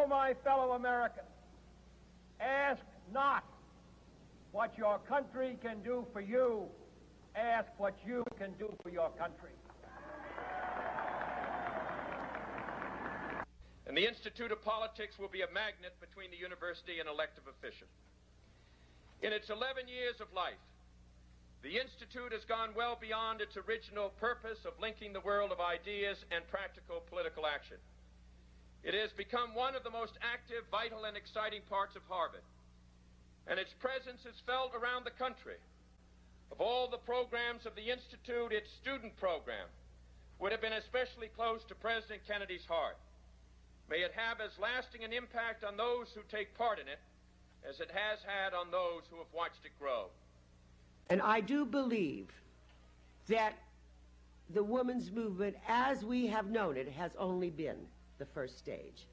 So, my fellow Americans, ask not what your country can do for you. Ask what you can do for your country. And the Institute of Politics will be a magnet between the university and elective officials. In its 11 years of life, the Institute has gone well beyond its original purpose of linking the world of ideas and practical political action. It has become one of the most active, vital, and exciting parts of Harvard, and its presence is felt around the country. Of all the programs of the Institute, its student program would have been especially close to President Kennedy's heart. May it have as lasting an impact on those who take part in it as it has had on those who have watched it grow. And I do believe that the women's movement, as we have known it, has only been the first stage.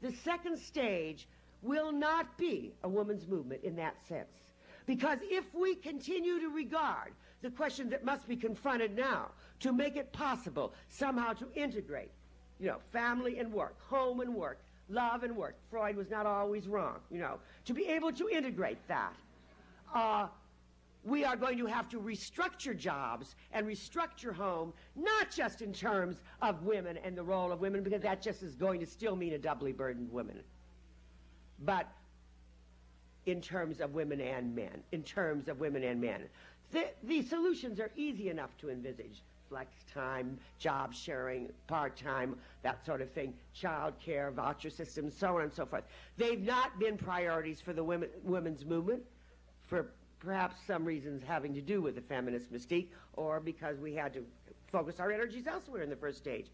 The second stage will not be a women's movement in that sense. Because if we continue to regard the question that must be confronted now to make it possible somehow to integrate, family and work, home and work, love and work. Freud was not always wrong, to be able to integrate that. We are going to have to restructure jobs and restructure home, not just in terms of women and the role of women, because that just is going to still mean a doubly burdened woman, but in terms of women and men, The solutions are easy enough to envisage. Flex time, job sharing, part-time, that sort of thing, child care, voucher systems, so on and so forth. They've not been priorities for the women's movement for perhaps some reasons having to do with the feminist mystique or because we had to focus our energies elsewhere in the first stage.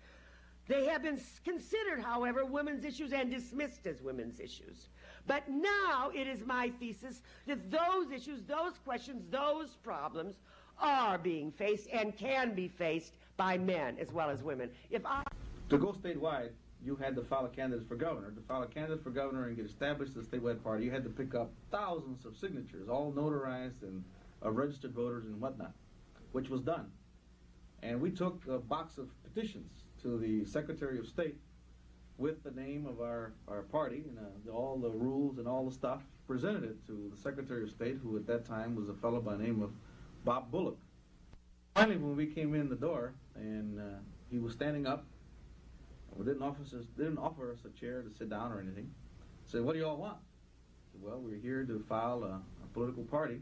They have been considered, however, women's issues and dismissed as women's issues. But now it is my thesis that those issues, those questions, those problems are being faced and can be faced by men as well as women. To go statewide, you had to file a candidate for governor. To file a candidate for governor and get established as a statewide party, you had to pick up thousands of signatures, all notarized and registered voters and whatnot, which was done. And we took a box of petitions to the Secretary of State with the name of our party and all the rules and all the stuff, presented it to the Secretary of State, who at that time was a fellow by the name of Bob Bullock. Finally, when we came in the door and he was standing up, didn't offer us a chair to sit down or anything. Said, "What do you all want?" I said, "Well, we're here to file a political party."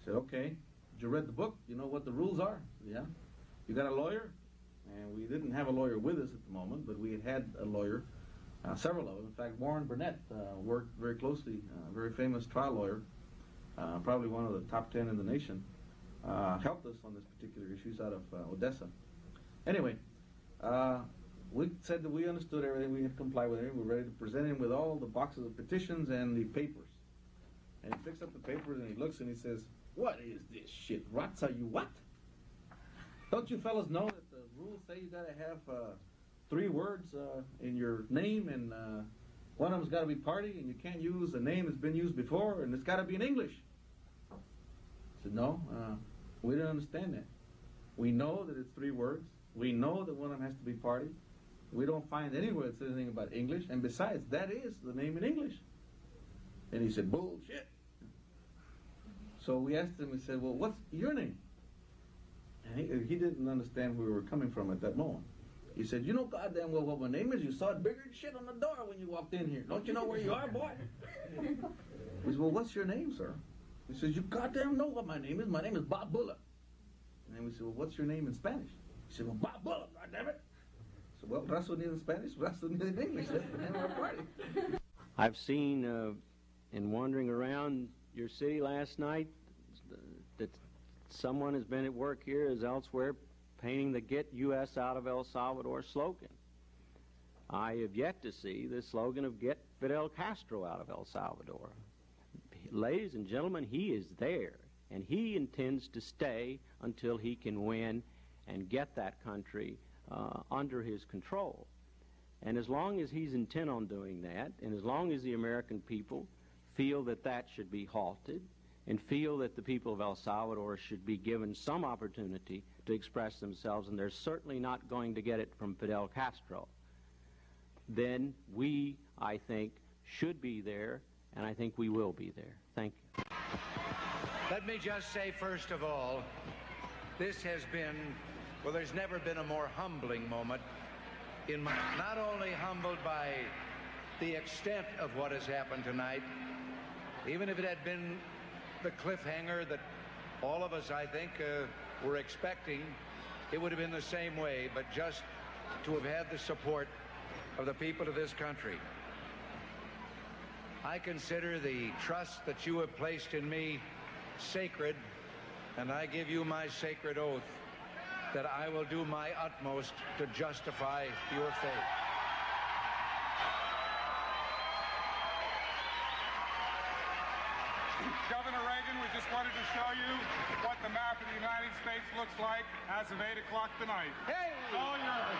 I said, "Okay, you read the book? You know what the rules are?" I said, "Yeah." "You got a lawyer?" And we didn't have a lawyer with us at the moment, but we had a lawyer, several of them. In fact, Warren Burnett worked very closely, very famous trial lawyer, probably one of the top 10 in the nation, helped us on this particular issue. He's out of Odessa. Anyway, we said that we understood everything, we had complied with everything, we were ready to present him with all the boxes of petitions and the papers. And he picks up the papers and he looks and he says, "What is this shit? Rats, are you what? Don't you fellas know that the rules say you gotta have 3 words in your name, and one of them's gotta be party, and you can't use a name that's been used before, and it's gotta be in English?" I said, "No, we didn't understand that. We know that it's 3 words. We know that one of them has to be party. We don't find anywhere that says anything about English, and besides, that is the name in English." And he said, "Bullshit." So we asked him, we said, "Well, what's your name?" And he didn't understand where we were coming from at that moment. He said, "You know goddamn well what my name is. You saw it bigger than shit on the door when you walked in here. Don't you know where you are, boy?" He said, "Well, what's your name, sir?" He says, "You goddamn know what my name is. My name is Bob Bullock." And then we said, "Well, what's your name in Spanish?" He said, "Well, Bob Bullock, goddammit." So, well, Russell needs in Spanish, Russell needs in English. That's the name of our party. I've seen, in wandering around your city last night, that someone has been at work here as elsewhere painting the "Get U.S. out of El Salvador" slogan. I have yet to see the slogan of "Get Fidel Castro out of El Salvador." Ladies and gentlemen, he is there, and he intends to stay until he can win and get that country under his control. And as long as he's intent on doing that, and as long as the American people feel that that should be halted, and feel that the people of El Salvador should be given some opportunity to express themselves, and they're certainly not going to get it from Fidel Castro, then we, I think, should be there, and I think we will be there. Thank you. Let me just say, first of all, this has been, well, there's never been a more humbling moment in my, not only humbled by the extent of what has happened tonight, even if it had been the cliffhanger that all of us, I think, were expecting, it would have been the same way, but just to have had the support of the people of this country. I consider the trust that you have placed in me sacred, and I give you my sacred oath that I will do my utmost to justify your faith. Governor Reagan, we just wanted to show you what the map of the United States looks like as of 8 o'clock tonight. Hey! All yours.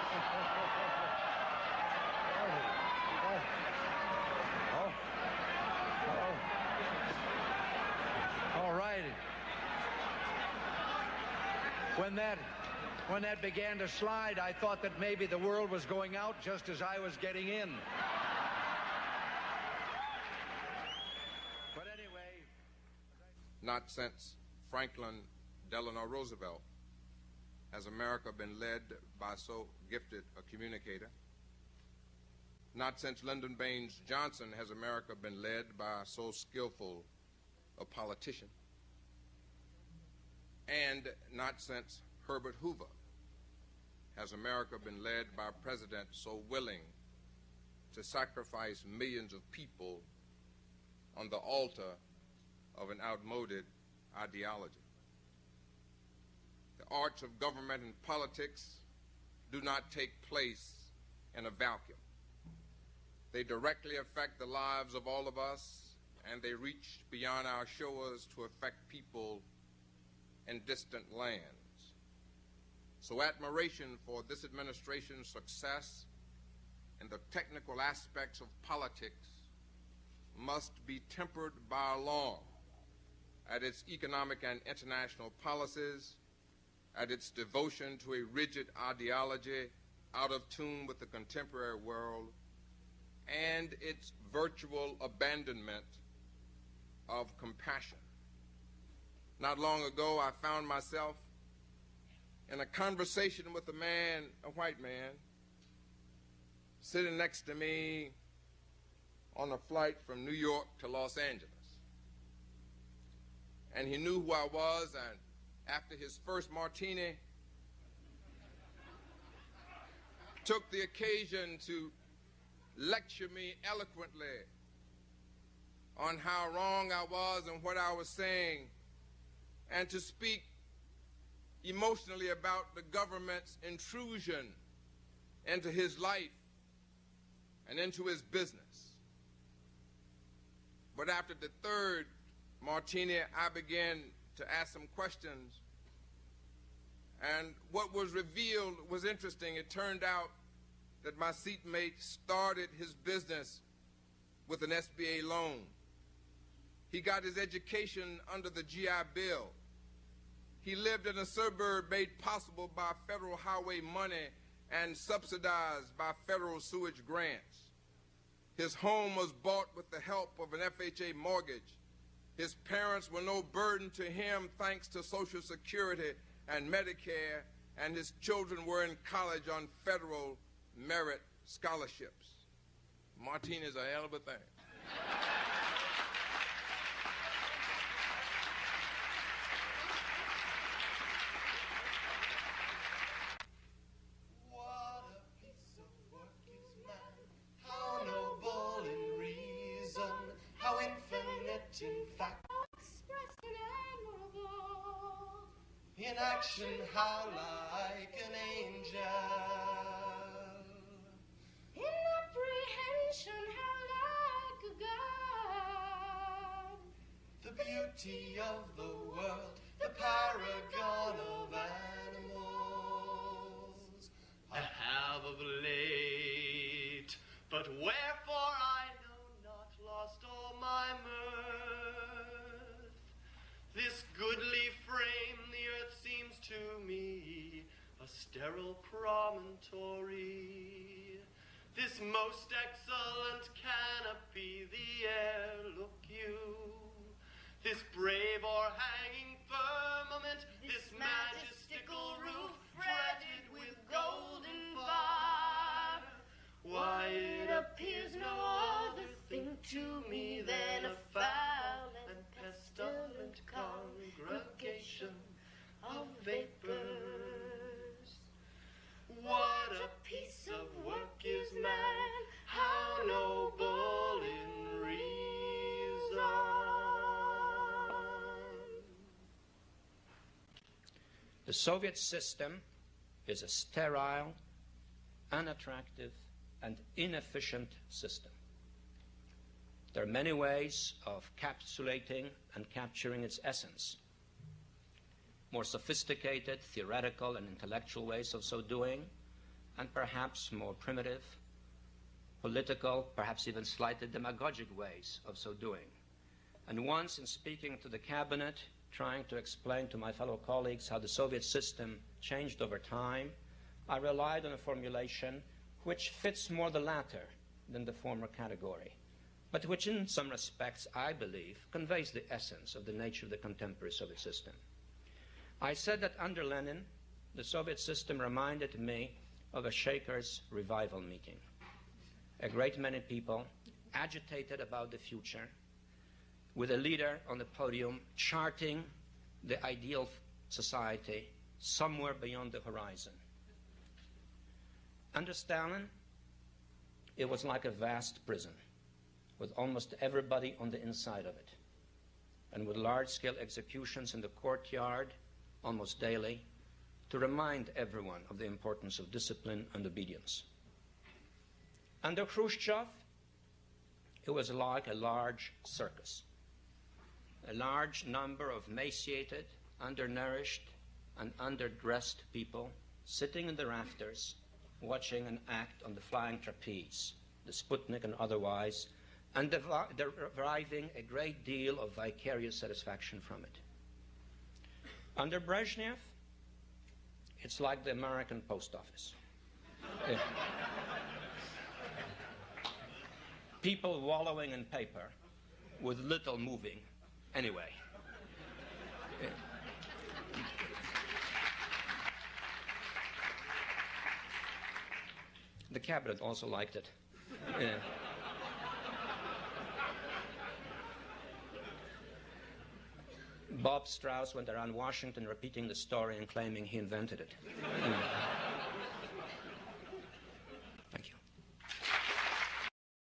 All right. When that began to slide, I thought that maybe the world was going out just as I was getting in. But anyway... Not since Franklin Delano Roosevelt has America been led by so gifted a communicator. Not since Lyndon Baines Johnson has America been led by so skillful a politician. And not since Herbert Hoover has America been led by a president so willing to sacrifice millions of people on the altar of an outmoded ideology. The arts of government and politics do not take place in a vacuum. They directly affect the lives of all of us, and they reach beyond our shores to affect people in distant lands. So admiration for this administration's success in the technical aspects of politics must be tempered by alarm at its economic and international policies, at its devotion to a rigid ideology out of tune with the contemporary world, and its virtual abandonment of compassion. Not long ago, I found myself in a conversation with a white man, sitting next to me on a flight from New York to Los Angeles. And he knew who I was, and after his first martini, took the occasion to lecture me eloquently on how wrong I was and what I was saying, and to speak emotionally about the government's intrusion into his life and into his business. But after the third martini, I began to ask some questions, and what was revealed was interesting. It turned out that my seatmate started his business with an SBA loan. He got his education under the GI Bill. He lived in a suburb made possible by federal highway money and subsidized by federal sewage grants. His home was bought with the help of an FHA mortgage. His parents were no burden to him thanks to Social Security and Medicare, and his children were in college on federal merit scholarships. Martina's a hell of a thing. In fact, expressed and admirable. In action, how like an angel. In apprehension, how like a god. The beauty of the world, the paragon of animals. I have of late, but wherefore I know not, lost all my mirth. This goodly frame, the earth seems to me a sterile promontory. This this most excellent canopy, the air, look you, this brave o'erhanging firmament, this majestical roof, fretted with golden fire. Why, it appears no other thing to me than a foul and pestilent congregation of vapors. What a piece of work is man, how noble in reason. The Soviet system is a sterile, unattractive, and inefficient system. There are many ways of capsulating and capturing its essence. More sophisticated, theoretical, and intellectual ways of so doing, and perhaps more primitive, political, perhaps even slightly demagogic ways of so doing. And once, in speaking to the cabinet, trying to explain to my fellow colleagues how the Soviet system changed over time, I relied on a formulation which fits more the latter than the former category, but which in some respects, I believe, conveys the essence of the nature of the contemporary Soviet system. I said that under Lenin, the Soviet system reminded me of a Shakers revival meeting. A great many people agitated about the future, with a leader on the podium charting the ideal society somewhere beyond the horizon. Under Stalin, it was like a vast prison, with almost everybody on the inside of it, and with large-scale executions in the courtyard almost daily to remind everyone of the importance of discipline and obedience. Under Khrushchev, it was like a large circus. A large number of emaciated, undernourished, and underdressed people sitting in the rafters, watching an act on the flying trapeze, the Sputnik and otherwise, and deriving a great deal of vicarious satisfaction from it. Under Brezhnev, it's like the American post office. People wallowing in paper with little moving anyway. The cabinet also liked it. Bob Strauss went around Washington repeating the story and claiming he invented it.